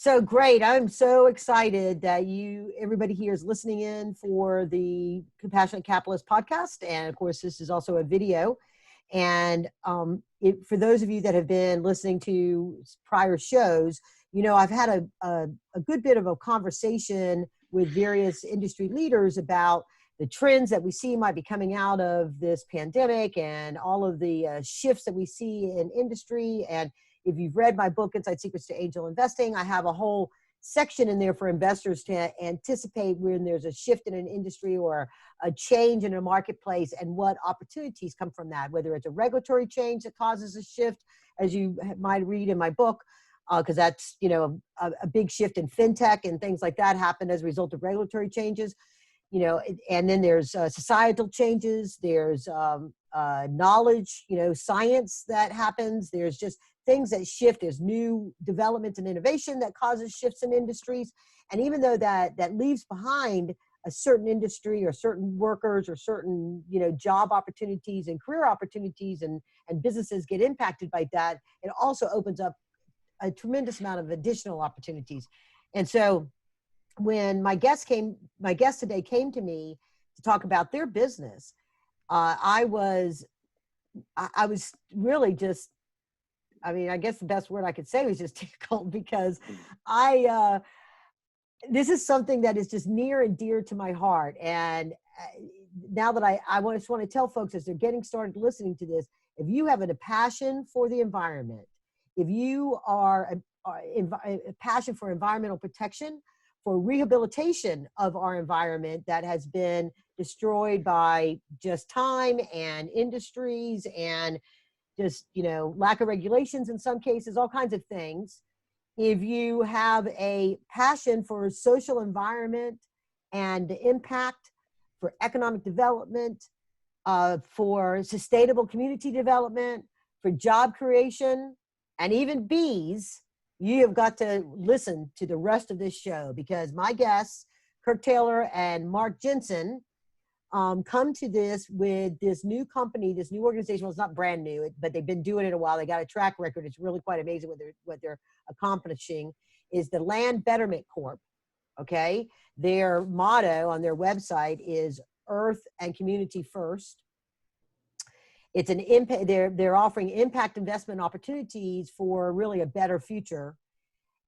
So great. I'm so excited that everybody here is listening in for the Compassionate Capitalist podcast. And of course, this is also a video. And for those of you that have been listening to prior shows, I've had a good bit of a conversation with various industry leaders about the trends that we see might be coming out of this pandemic and all of the shifts that we see in industry. And if you've read my book, Inside Secrets to Angel Investing, I have a whole section in there for investors to anticipate when there's a shift in an industry or a change in a marketplace and what opportunities come from that, whether it's a regulatory change that causes a shift, as you might read in my book, because that's, a big shift in fintech and things like that happened as a result of regulatory changes, and then there's societal changes, there's knowledge, science that happens, there's just things that shift. There's new developments and innovation that causes shifts in industries. And even though that leaves behind a certain industry or certain workers or certain, job opportunities and career opportunities and businesses get impacted by that, it also opens up a tremendous amount of additional opportunities. And so when my guest today came to me to talk about their business, I was really just, I guess the best word I could say was just tickled, because this is something that is just near and dear to my heart. And now that I just want to tell folks as they're getting started listening to this, if you have a passion for the environment, if you are a passion for environmental protection, for rehabilitation of our environment that has been destroyed by just time and industries and just, lack of regulations in some cases, all kinds of things. If you have a passion for social environment and impact, for economic development, for sustainable community development, for job creation, and even bees, you have got to listen to the rest of this show, because my guests, Kirk Taylor and Mark Jensen, come to this with this new company, this new organization. Well, it's not brand new, but they've been doing it a while. They got a track record. It's really quite amazing what they're accomplishing. Is the Land Betterment Corp. Okay, their motto on their website is Earth and Community First. It's an impact. They're offering impact investment opportunities for really a better future.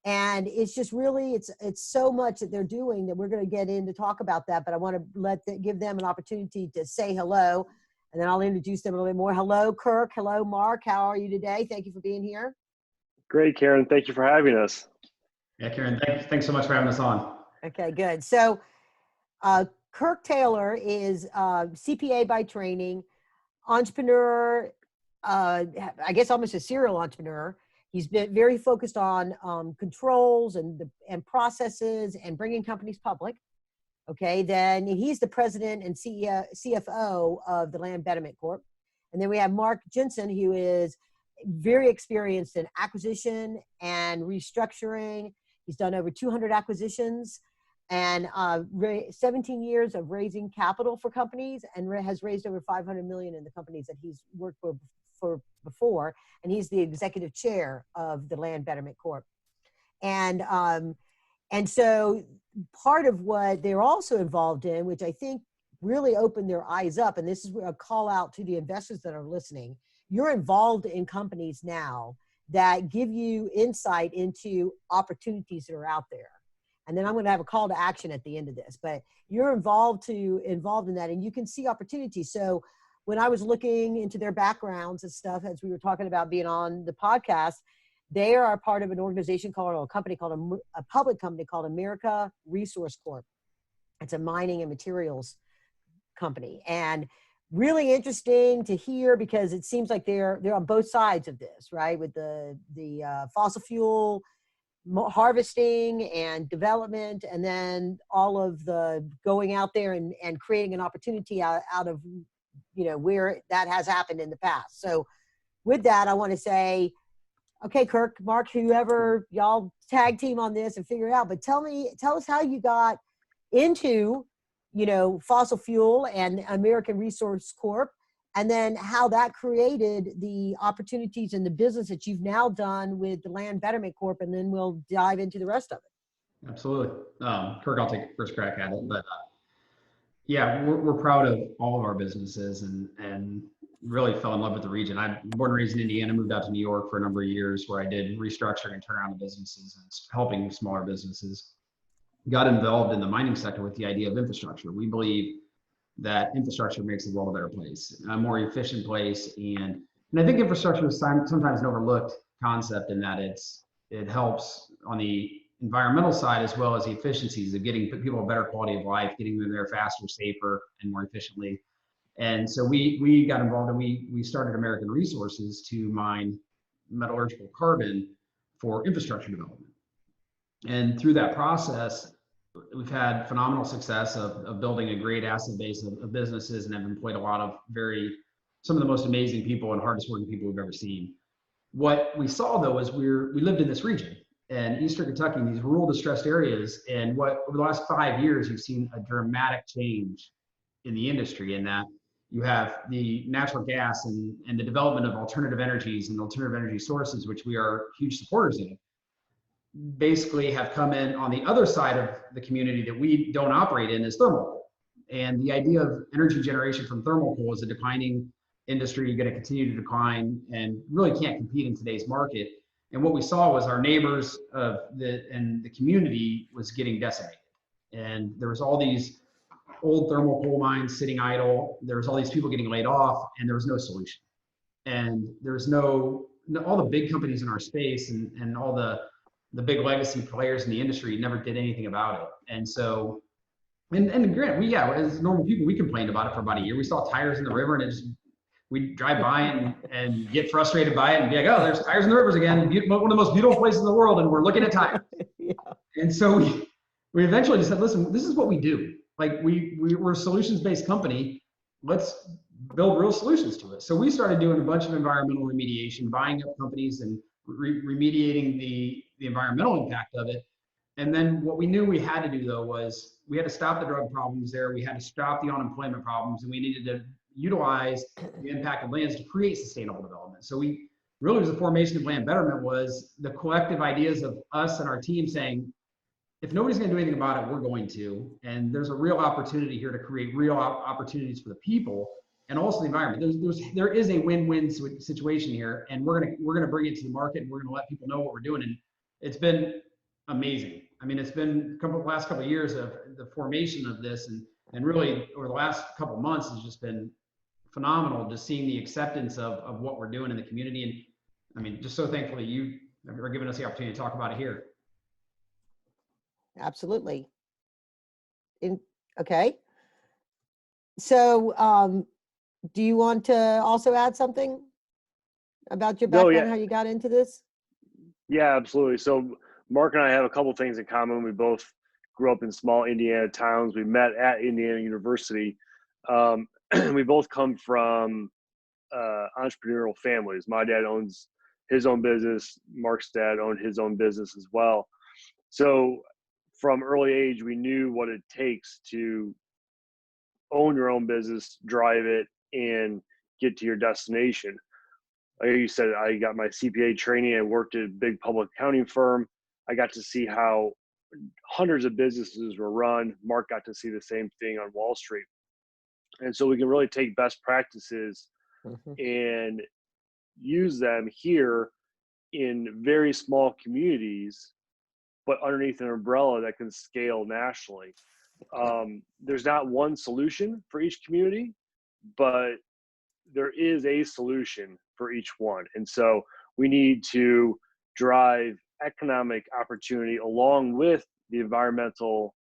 And it's just really, it's so much that they're doing that we're going to get in to talk about that. But I want to give them an opportunity to say hello, and then I'll introduce them a little bit more. Hello, Kirk. Hello, Mark. How are you today? Thank you for being here. Great, Karen. Thank you for having us. Yeah, Karen, thanks so much for having us on. Okay, good. So Kirk Taylor is CPA by training, entrepreneur, I guess almost a serial entrepreneur. He's been very focused on controls and processes and bringing companies public. Okay, then he's the president and CFO of the Land Betterment Corp. And then we have Mark Jensen, who is very experienced in acquisition and restructuring. He's done over 200 acquisitions and 17 years of raising capital for companies, and has raised over $500 million in the companies that he's worked for before, and he's the executive chair of the Land Betterment Corp. And so part of what they're also involved in, which I think really opened their eyes up, and this is a call out to the investors that are listening, you're involved in companies now that give you insight into opportunities that are out there. And then I'm going to have a call to action at the end of this, but you're involved in that, and you can see opportunities. So when I was looking into their backgrounds and stuff, as we were talking about being on the podcast, they are part of an organization a public company called America Resource Corp. It's a mining and materials company, and really interesting to hear, because it seems like they're on both sides of this, right? With the fossil fuel harvesting and development, and then all of the going out there and creating an opportunity out of where that has happened in the past. So with that, I want to say, okay, Kirk, Mark, whoever, y'all tag team on this and figure it out, but tell us how you got into, fossil fuel and American Resource Corp, and then how that created the opportunities and the business that you've now done with the Land Betterment Corp, and then we'll dive into the rest of it. Absolutely. Kirk, I'll take a first crack at it, but yeah, we're proud of all of our businesses and really fell in love with the region. I'm born and raised in Indiana, moved out to New York for a number of years where I did restructuring and turnaround of businesses and helping smaller businesses. Got involved in the mining sector with the idea of infrastructure. We believe that infrastructure makes the world a better place, a more efficient place. And I think infrastructure is sometimes an overlooked concept in that it helps on the environmental side as well as the efficiencies of getting people a better quality of life, getting them there faster, safer, and more efficiently. And so we got involved and we started American Resources to mine metallurgical carbon for infrastructure development. And through that process, we've had phenomenal success of building a great asset base of businesses and have employed a lot of some of the most amazing people and hardest working people we've ever seen. What we saw though is we lived in this region and Eastern Kentucky, these rural distressed areas, and over the last 5 years, you've seen a dramatic change in the industry in that you have the natural gas and the development of alternative energies and alternative energy sources, which we are huge supporters of, basically have come in on the other side of the community that we don't operate in is thermal coal. And the idea of energy generation from thermal coal is a declining industry, going to continue to decline and really can't compete in today's market. And what we saw was our neighbors and the community was getting decimated. And there was all these old thermal coal mines sitting idle. There was all these people getting laid off and there was no solution. And there's all the big companies in our space and all the big legacy players in the industry never did anything about it. And so, and granted, as normal people, we complained about it for about a year. We saw tires in the river and we'd drive by and get frustrated by it and be like, oh, there's tires in the rivers again. One of the most beautiful places in the world, and we're looking at tires. Yeah. And so we eventually just said, listen, this is what we do. Like we're a solutions-based company. Let's build real solutions to it. So we started doing a bunch of environmental remediation, buying up companies and remediating the environmental impact of it. And then what we knew we had to do though was we had to stop the drug problems there. We had to stop the unemployment problems, and we needed to utilize the impacted lands to create sustainable development. So we really was the formation of Land Betterment was the collective ideas of us and our team saying, if nobody's going to do anything about it, we're going to. And there's a real opportunity here to create real opportunities for the people and also the environment. There is a win-win situation here, and we're gonna bring it to the market, and we're gonna let people know what we're doing. And it's been amazing. I mean, it's been last couple of years of the formation of this, and really over the last couple of months has just been phenomenal, just seeing the acceptance of what we're doing in the community. And I mean, just so thankful that you are giving us the opportunity to talk about it here. Absolutely. Okay. So, do you want to also add something about your background, how you got into this? Yeah, absolutely. So Mark and I have a couple things in common. We both grew up in small Indiana towns. We met at Indiana University. We both come from entrepreneurial families. My dad owns his own business. Mark's dad owned his own business as well. So from early age, we knew what it takes to own your own business, drive it, and get to your destination. Like you said, I got my CPA training. I worked at a big public accounting firm. I got to see how hundreds of businesses were run. Mark got to see the same thing on Wall Street. And so we can really take best practices and use them here in very small communities, but underneath an umbrella that can scale nationally. There's not one solution for each community, but there is a solution for each one. And so we need to drive economic opportunity along with the environmental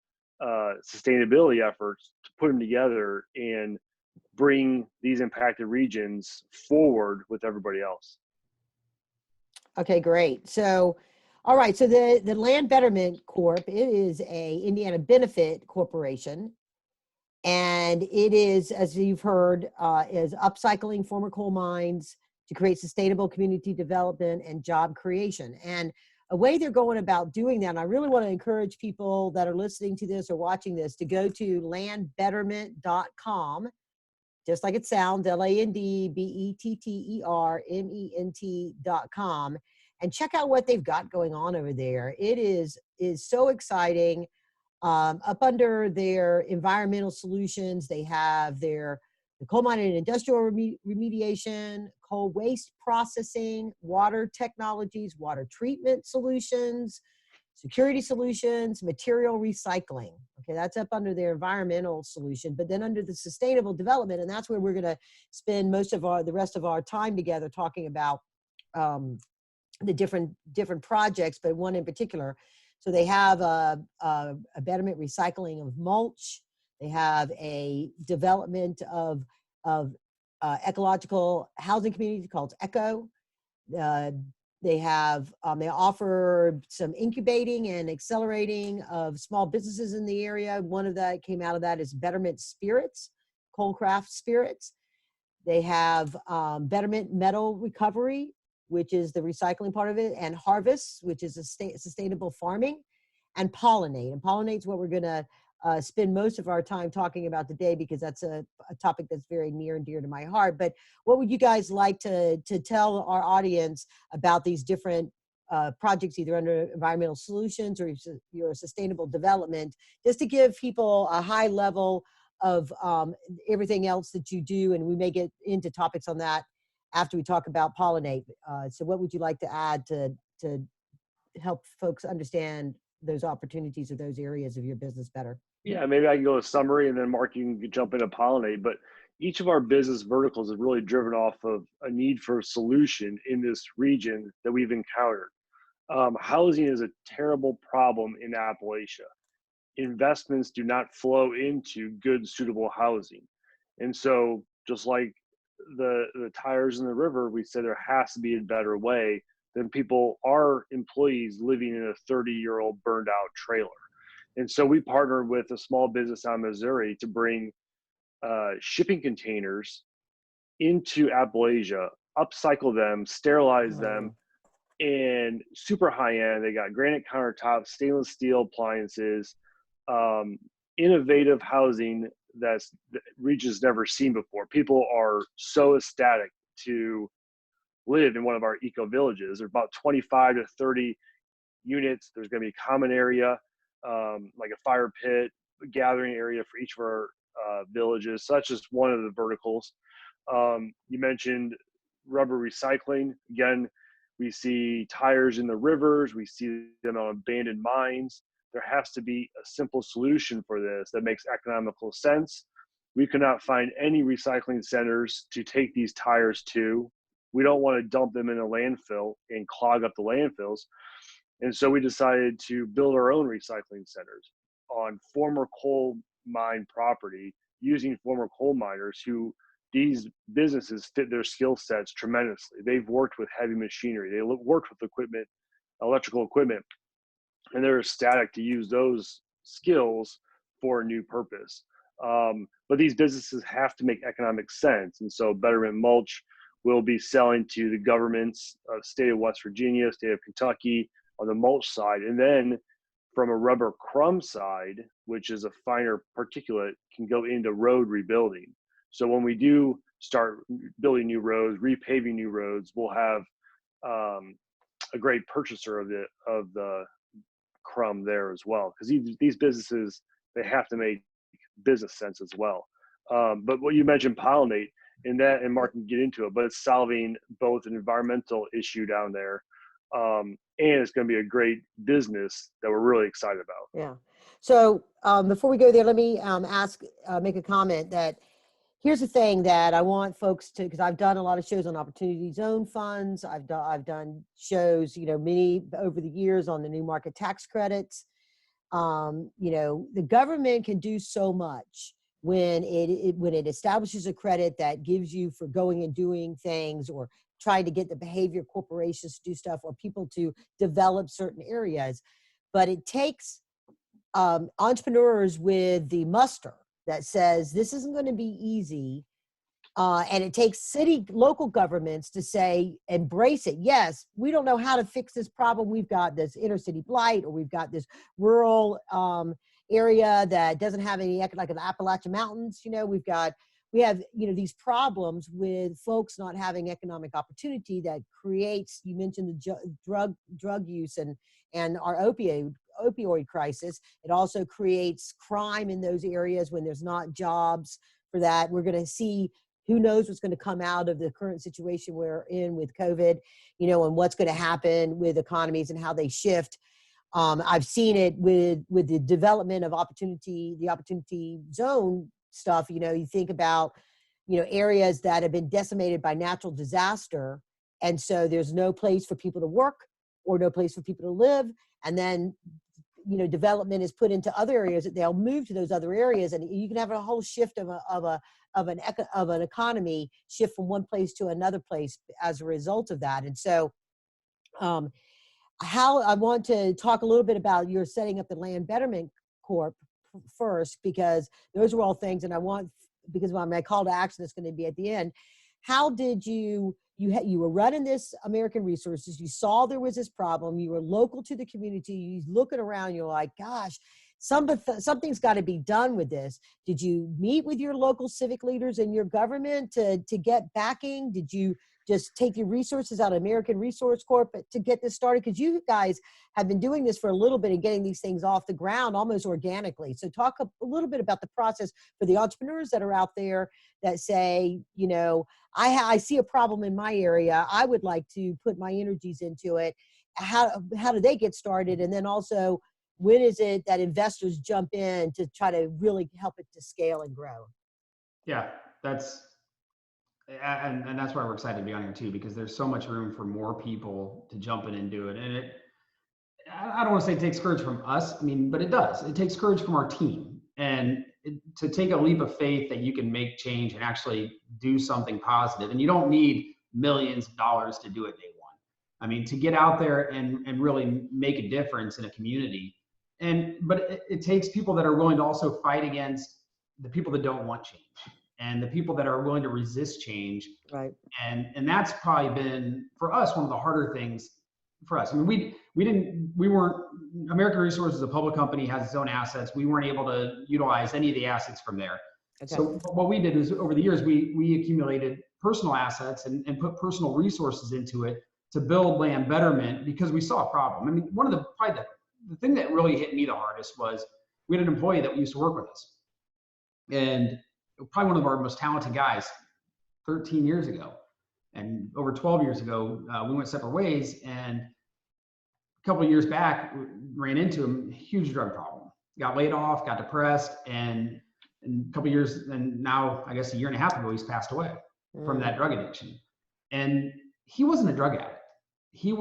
sustainability efforts to put them together and bring these impacted regions forward with everybody else. Okay, great. So, all right. So the Land Betterment Corp, it is a Indiana benefit corporation. And it is, as you've heard, is upcycling former coal mines to create sustainable community development and job creation. And a way they're going about doing that, and I really want to encourage people that are listening to this or watching this to go to landbetterment.com just like it sounds, LandBetterment.com, and check out what they've got going on over there. It is so exciting. Up under their environmental solutions, they have the coal mining and industrial remediation, coal waste processing, water technologies, water treatment solutions, security solutions, material recycling. Okay, that's up under their environmental solution. But then under the sustainable development, and that's where we're going to spend most of the rest of our time together talking about the different projects, but one in particular. So they have a betterment recycling of mulch. They have a development of ecological housing community called ECHO. They offer some incubating and accelerating of small businesses in the area. One of that came out of that is Betterment Spirits, Coalcraft Spirits. They have Betterment Metal Recovery, which is the recycling part of it, and Harvest, which is sustainable farming, and Pollinate. And Pollinate is what we're going to spend most of our time talking about today, because that's a topic that's very near and dear to my heart. But what would you guys like to tell our audience about these different projects, either under environmental solutions or your sustainable development, just to give people a high level of everything else that you do? And we may get into topics on that after we talk about Pollinate. So what would you like to add to help folks understand those opportunities or those areas of your business better? Yeah, maybe I can go with summary, and then Mark, you can jump into Pollinate. But each of our business verticals is really driven off of a need for a solution in this region that we've encountered. Housing is a terrible problem in Appalachia. Investments do not flow into good, suitable housing. And so just like the tires in the river, we say there has to be a better way than our employees living in a 30-year-old burned out trailer. And so we partnered with a small business out of Missouri to bring shipping containers into Appalachia, upcycle them, sterilize them, and super high end. They got granite countertops, stainless steel appliances, innovative housing that region's never seen before. People are so ecstatic to live in one of our eco villages. There are about 25 to 30 units. There's going to be a common area, like a fire pit, a gathering area for each of our villages. So that's just one of the verticals. You mentioned rubber recycling. Again, we see tires in the rivers. We see them on abandoned mines. There has to be a simple solution for this that makes economical sense. We could not find any recycling centers to take these tires to. We don't want to dump them in a landfill and clog up the landfills. And so we decided to build our own recycling centers on former coal mine property, using former coal miners who these businesses fit their skill sets tremendously. They've worked with heavy machinery. They worked with equipment, electrical equipment, and they're ecstatic to use those skills for a new purpose. But these businesses have to make economic sense. And so Betterment Mulch will be selling to the governments of the state of West Virginia, state of Kentucky on the mulch side. And then from a rubber crumb side, which is a finer particulate, can go into road rebuilding. So when we do start building new roads, repaving new roads, we'll have a great purchaser of the crumb there as well, because these businesses, they have to make business sense as well. But what you mentioned, Pollinate, and Mark can get into it, but it's solving both an environmental issue down there, and it's going to be a great business that we're really excited about. Yeah. So before we go there, let me make a comment that here's the thing that I want folks to, because I've done a lot of shows on Opportunity Zone funds. I've done shows, many over the years on the new market tax credits. The government can do so much when it establishes a credit that gives you for going and doing things, or trying to get the behavior corporations to do stuff, or people to develop certain areas. But it takes entrepreneurs with the muster that says this isn't going to be easy. And it takes local governments to say, embrace it. Yes, we don't know how to fix this problem. We've got this inner city blight, or we've got this rural area that doesn't have any, like in the Appalachian Mountains, we've got we have, you know, these problems with folks not having economic opportunity that creates, you mentioned the drug use and our opioid crisis. It also creates crime in those areas when there's not jobs for that. We're going to see, who knows what's going to come out of the current situation we're in with COVID, you know, and what's going to happen with economies and how they shift. I've seen it with the development of the opportunity zone stuff. You know, you think about, you know, areas that have been decimated by natural disaster. And so there's no place for people to work or no place for people to live. And then, you know, development is put into other areas that they'll move to those other areas. And you can have a whole shift of an economy shift from one place to another place as a result of that. And so, how I want to talk a little bit about your setting up the Land Betterment Corp first, because those are all things, and I want, because my call to action is going to be at the end. How did you were running this American Resources, you saw there was this problem, you were local to the community, you looking around, you're like, gosh, something's got to be done with this. Did you meet with your local civic leaders in your government to get backing? Did you just take your resources out of American Resource Corp to get this started? Because you guys have been doing this for a little bit and getting these things off the ground almost organically. So talk a little bit about the process for the entrepreneurs that are out there that say, you know, I see a problem in my area. I would like to put my energies into it. How do they get started? And then also, when is it that investors jump in to try to really help it to scale and grow? Yeah, and that's why we're excited to be on here too, because there's so much room for more people to jump in and do it. And I don't want to say it takes courage from us, I mean, but it does. It takes courage from our team, and to take a leap of faith that you can make change and actually do something positive. And you don't need millions of dollars to do it day one. I mean, to get out there and really make a difference in a community. But it takes people that are willing to also fight against the people that don't want change, and the people that are willing to resist change. Right. And that's probably been, for us, one of the harder things for us. I mean, we weren't, American Resources, a public company, has its own assets. We weren't able to utilize any of the assets from there. Okay. So what we did is, over the years, we accumulated personal assets and put personal resources into it to build Land Betterment, because we saw a problem. I mean, one of the thing that really hit me the hardest was, we had an employee that used to work with us, and probably one of our most talented guys 13 years ago. And over 12 years ago, we went separate ways, and a couple of years back, ran into him, huge drug problem. Got laid off, got depressed, and a couple of years, and now I guess a year and a half ago, he's passed away from that drug addiction. And he wasn't a drug addict. He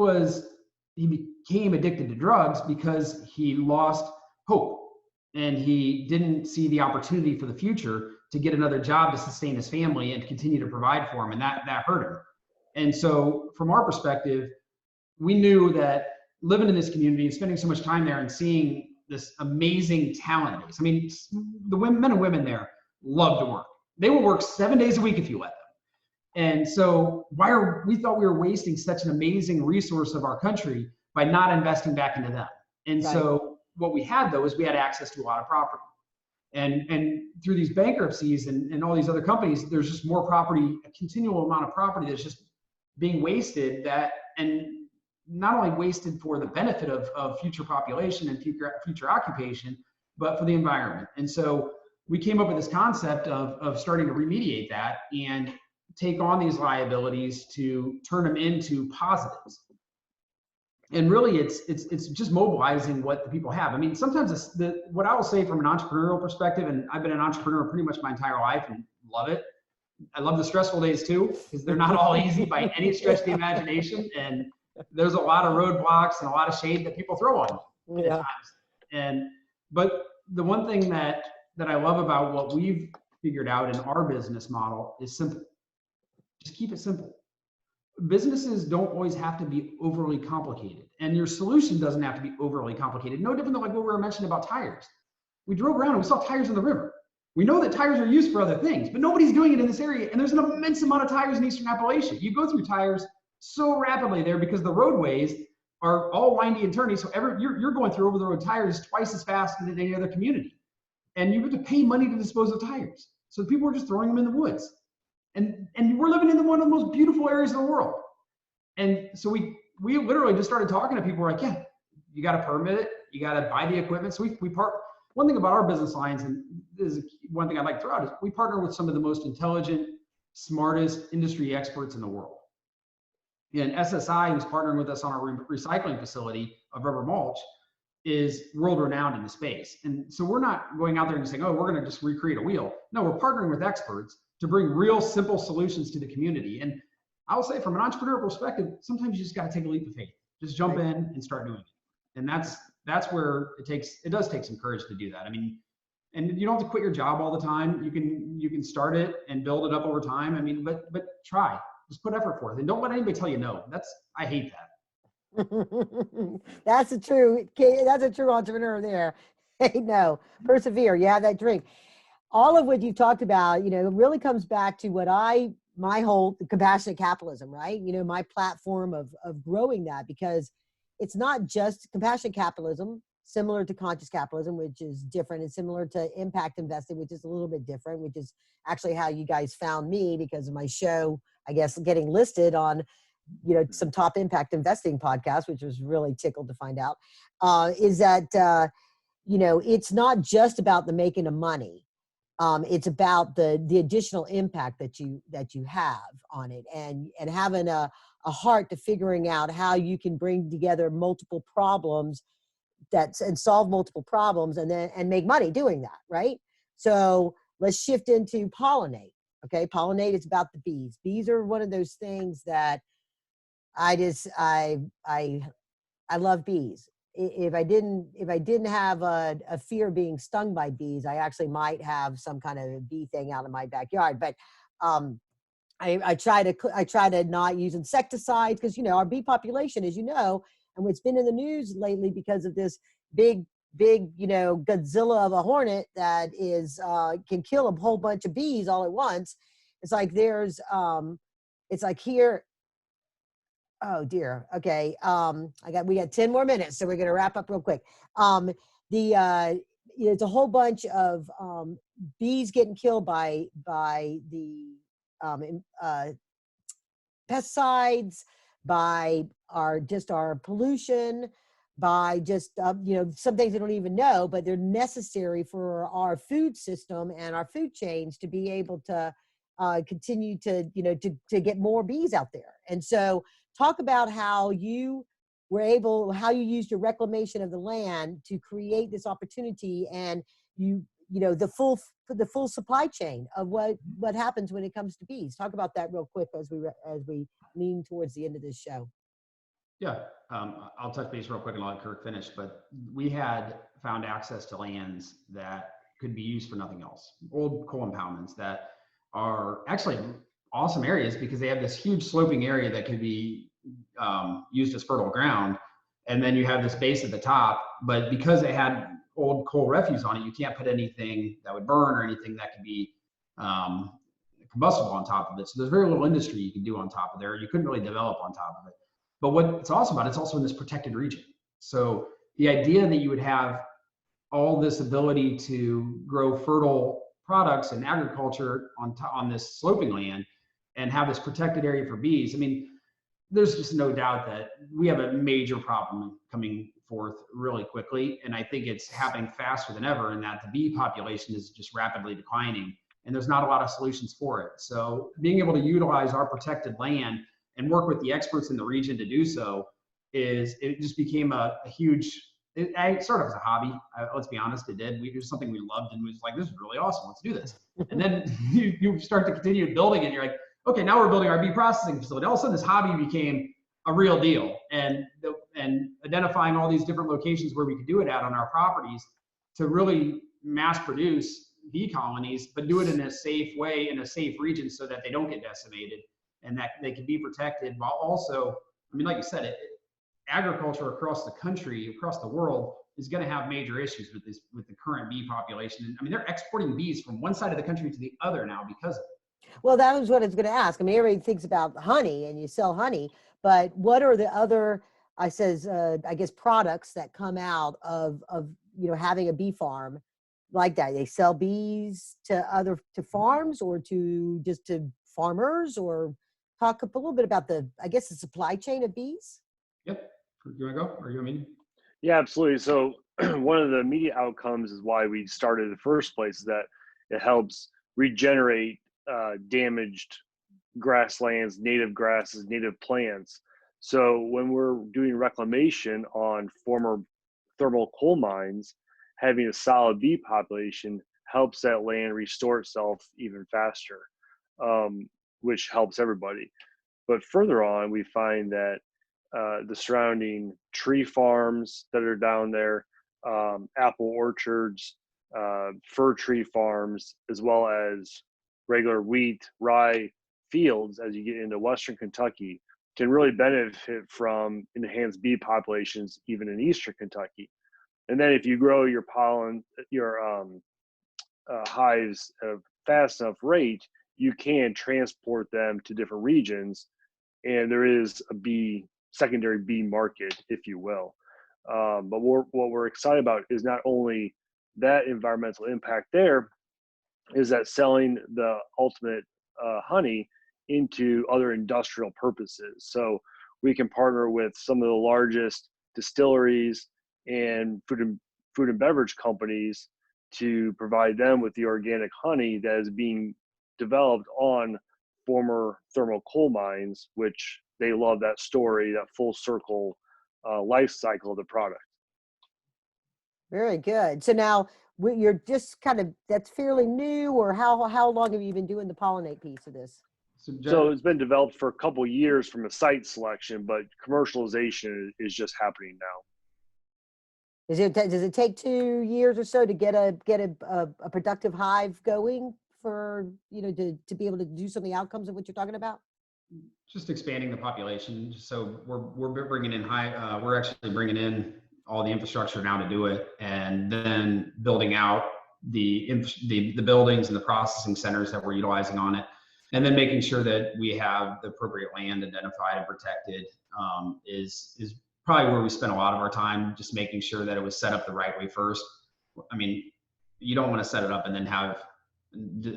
became addicted to drugs because he lost hope, and he didn't see the opportunity for the future to get another job to sustain his family and continue to provide for him. And that hurt him. And so from our perspective, we knew that living in this community and spending so much time there and seeing this amazing talent base. I mean, the men and women there love to work. They will work 7 days a week if you let them. And so we thought we were wasting such an amazing resource of our country by not investing back into them. And right. So what we had, though, is we had access to a lot of property. And through these bankruptcies and all these other companies, there's just more property, a continual amount of property that's just being wasted, and not only wasted for the benefit of future population and future occupation, but for the environment. And so we came up with this concept of starting to remediate that and take on these liabilities to turn them into positives. And really, it's just mobilizing what the people have. I mean, sometimes what I will say from an entrepreneurial perspective, and I've been an entrepreneur pretty much my entire life and love it. I love the stressful days too, because they're not all easy by any stretch of the imagination. And there's a lot of roadblocks and a lot of shade that people throw on you at times. But the one thing that I love about what we've figured out in our business model is simple. Just keep it simple. Businesses don't always have to be overly complicated, and your solution doesn't have to be overly complicated. No different than like what we were mentioning about tires. We drove around and we saw tires in the river. We know that tires are used for other things, but nobody's doing it in this area, and there's an immense amount of tires in Eastern Appalachia. You go through tires so rapidly there because the roadways are all windy and turny, so you're going through over-the-road tires twice as fast than any other community, and you have to pay money to dispose of tires. So people were just throwing them in the woods. And we're living in one of the most beautiful areas in the world. And so we literally just started talking to people. We're like, yeah, you got to permit it. You got to buy the equipment. So one thing about our business lines, and this is one thing I'd like to throw out, is we partner with some of the most intelligent, smartest industry experts in the world. And SSI, who's partnering with us on our recycling facility of rubber mulch, is world renowned in the space. And so we're not going out there and saying, oh, we're going to just recreate a wheel. No, we're partnering with experts to bring real simple solutions to the community. And I will say, from an entrepreneurial perspective, sometimes you just got to take a leap of faith. Just jump in and start doing it. And that's where it does take some courage to do that. I mean, and you don't have to quit your job all the time. You can start it and build it up over time. I mean, but try. Just put effort forth, and don't let anybody tell you no. I hate that. That's a true entrepreneur there. Hey, no, persevere. You have that drink. All of what you've talked about, really comes back to my whole compassionate capitalism, right? My platform of growing that, because it's not just compassionate capitalism, similar to conscious capitalism, which is different, and similar to impact investing, which is a little bit different, which is actually how you guys found me because of my show, I guess, getting listed on, some top impact investing podcasts, which was really tickled to find out, is that, it's not just about the making of money. It's about the additional impact that you have on it, and having a heart to figuring out how you can bring together multiple problems and solve multiple problems and make money doing that, right? So let's shift into Pollinate. Okay, Pollinate is about the bees. Bees are one of those things that I love bees. If I didn't have a fear of being stung by bees, I actually might have some kind of bee thing out in my backyard. But I try to not use insecticides because our bee population, as you know, and what's been in the news lately because of this big Godzilla of a hornet that is can kill a whole bunch of bees all at once. It's like it's like here. Oh dear. Okay. We got 10 more minutes, so we're going to wrap up real quick. It's a whole bunch of bees getting killed by the pesticides, by our pollution, by just some things they don't even know, but they're necessary for our food system and our food chains to be able to continue to get more bees out there. And so talk about how you used your reclamation of the land to create this opportunity, and the full supply chain of what happens when it comes to bees. Talk about that real quick as we lean towards the end of this show. Yeah, I'll touch base real quick and let Kirk finish. But we had found access to lands that could be used for nothing else. Old coal impoundments that are actually awesome areas because they have this huge sloping area that could be used as fertile ground. And then you have this base at the top, but because they had old coal refuse on it, you can't put anything that would burn or anything that could be combustible on top of it. So there's very little industry you can do on top of there. You couldn't really develop on top of it. But what it's awesome about, it's also in this protected region. So the idea that you would have all this ability to grow fertile products and agriculture on this sloping land and have this protected area for bees, I mean, there's just no doubt that we have a major problem coming forth really quickly. And I think it's happening faster than ever in that the bee population is just rapidly declining and there's not a lot of solutions for it. So being able to utilize our protected land and work with the experts in the region to do so it just became a huge, it started as a hobby. Let's be honest, it did. It was something we loved and was like, this is really awesome. Let's do this. And then you start to continue building and you're like, okay, now we're building our bee processing facility. All of a sudden this hobby became a real deal, and identifying all these different locations where we could do it at on our properties to really mass produce bee colonies, but do it in a safe way, in a safe region so that they don't get decimated and that they can be protected while also, I mean, like you said, agriculture across the country, across the world is going to have major issues with the current bee population. And I mean, they're exporting bees from one side of the country to the other now because of it. Well, that was what I was going to ask. I mean, everybody thinks about honey and you sell honey, but what are the other, I guess, products that come out of having a bee farm like that? They sell bees to farms or to farmers, or talk a little bit about the supply chain of bees. Yep. You want to go, or you want me? Yeah, absolutely. So one of the immediate outcomes is why we started in the first place is that it helps regenerate damaged grasslands, native grasses, native plants. So when we're doing reclamation on former thermal coal mines, having a solid bee population helps that land restore itself even faster, which helps everybody. But further on, we find that the surrounding tree farms that are down there, apple orchards, fir tree farms, as well as regular wheat, rye fields as you get into Western Kentucky, can really benefit from enhanced bee populations even in Eastern Kentucky. And then if you grow your hives at a fast enough rate, you can transport them to different regions, and there is a secondary bee market, if you will. But what we're excited about is not only that environmental impact there, is that selling the ultimate honey into other industrial purposes. So we can partner with some of the largest distilleries and food and beverage companies to provide them with the organic honey that is being developed on former thermal coal mines, which they love that story, that full circle life cycle of the product. Very good. So now you're just that's fairly new, or how long have you been doing the Pollinate piece of this? So it's been developed for a couple of years from a site selection, but commercialization is just happening now. Does it take 2 years or so to get a productive hive going for, to be able to do some of the outcomes of what you're talking about? Just expanding the population. So we're bringing in we're actually bringing in all the infrastructure now to do it, and then building out the buildings and the processing centers that we're utilizing on it, and then making sure that we have the appropriate land identified and protected is probably where we spent a lot of our time, just making sure that it was set up the right way first. I mean, you don't want to set it up and then have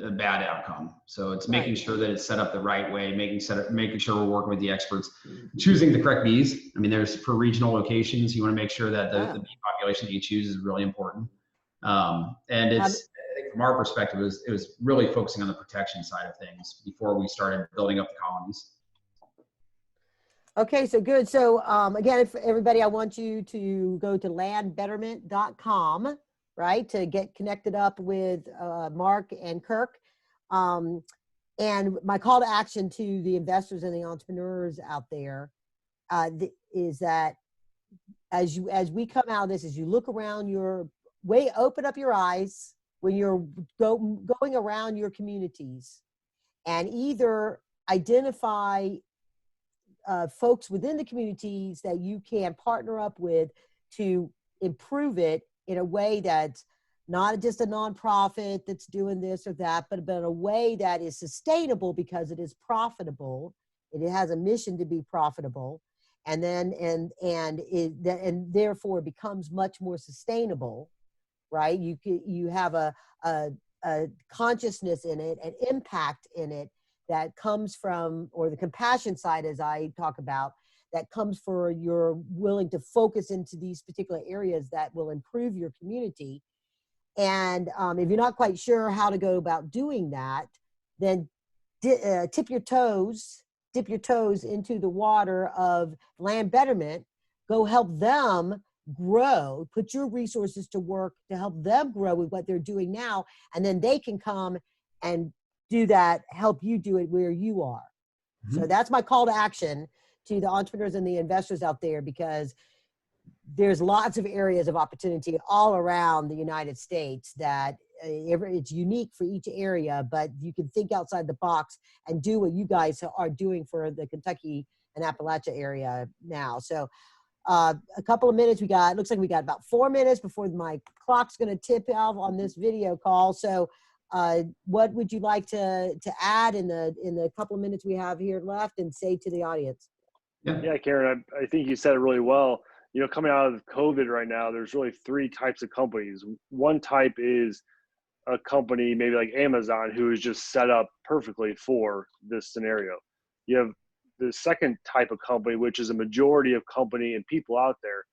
a bad outcome. So it's making sure that it's set up the right way, making sure we're working with the experts, choosing the correct bees. I mean, for regional locations, you want to make sure that the bee population that you choose is really important. And I think from our perspective, it was really focusing on the protection side of things before we started building up the colonies. Okay, so good. So again, for everybody, I want you to go to landbetterment.com, right, to get connected up with Mark and Kirk. And my call to action to the investors and the entrepreneurs out there is that as we come out of this, as you look around open up your eyes when you're going around your communities, and either identify folks within the communities that you can partner up with to improve it in a way that's not just a nonprofit that's doing this or that, but in a way that is sustainable because it is profitable. It has a mission to be profitable, and then and therefore becomes much more sustainable, right? You have a consciousness in it, an impact in it that comes from, or the compassion side, as I talk about, that comes for you're willing to focus into these particular areas that will improve your community. And if you're not quite sure how to go about doing that, then dip your toes into the water of Land Betterment. Go help them grow, put your resources to work to help them grow with what they're doing now, and then they can come and do that, help you do it where you are. Mm-hmm. So that's my call to action to the entrepreneurs and the investors out there, because there's lots of areas of opportunity all around the United States that it's unique for each area, but you can think outside the box and do what you guys are doing for the Kentucky and Appalachia area now. So a couple of minutes looks like we got about 4 minutes before my clock's going to tip off on this video call. So what would you like to add in the couple of minutes we have here left and say to the audience? Yeah, Karen, I think you said it really well. coming out of COVID right now, there's really three types of companies. One type is a company maybe like Amazon, who is just set up perfectly for this scenario. You have the second type of company, which is a majority of company and people out there,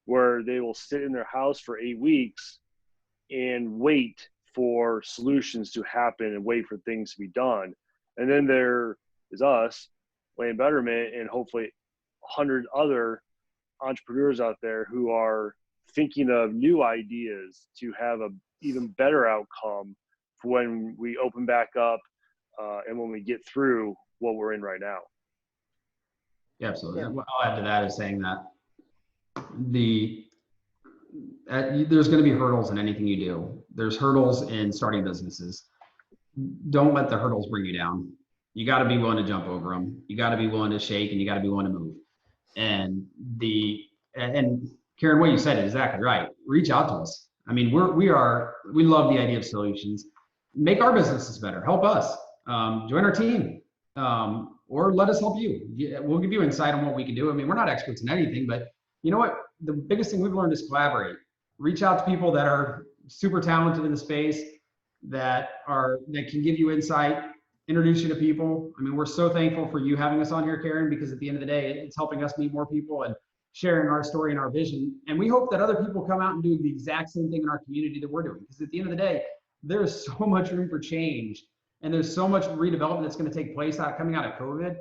where they will sit in their house for 8 weeks and wait for solutions to happen and wait for things to be done. And then there is us, Land Betterment, and hopefully 100 other entrepreneurs out there who are thinking of new ideas to have a even better outcome for when we open back up and when we get through what we're in right now. Yeah, absolutely. Yeah. What I'll add to that is saying that there's going to be hurdles in anything you do. There's hurdles in starting businesses. Don't let the hurdles bring you down. You got to be willing to jump over them. You got to be willing to shake, and you got to be willing to move. And Karen, what you said is exactly right. Reach out to us. I mean, we love the idea of solutions. Make our businesses better. Help us. Join our team, or let us help you. We'll give you insight on what we can do. I mean, we're not experts in anything, but you know what? The biggest thing we've learned is collaborate. Reach out to people that are super talented in the space, that can give you insight, introduce you to people. I mean, we're so thankful for you having us on here, Karen, because at the end of the day, it's helping us meet more people and sharing our story and our vision. And we hope that other people come out and do the exact same thing in our community that we're doing. Because at the end of the day, there's so much room for change, and there's so much redevelopment that's going to take place coming out of COVID.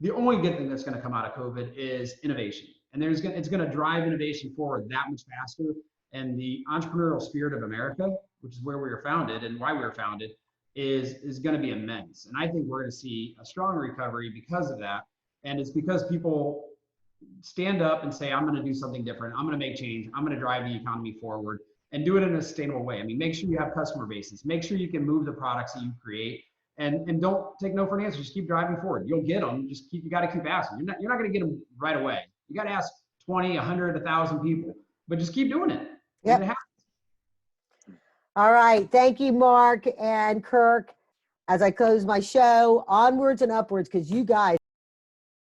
The only good thing that's going to come out of COVID is innovation. And it's going to drive innovation forward that much faster. And the entrepreneurial spirit of America, which is where we were founded and why we were founded, is going to be immense. And I think we're going to see a strong recovery because of that. And it's because people stand up and say, I'm going to do something different. I'm going to make change. I'm going to drive the economy forward and do it in a sustainable way. I mean, make sure you have customer bases. Make sure you can move the products that you create, and don't take no for an answer. Just keep driving forward. You'll get them. You got to keep asking. You're not going to get them right away. You got to ask 20, 100, 1,000 people, but just keep doing it. Yep. And it happens. All right. Thank you, Mark and Kirk. As I close my show, onwards and upwards, because you guys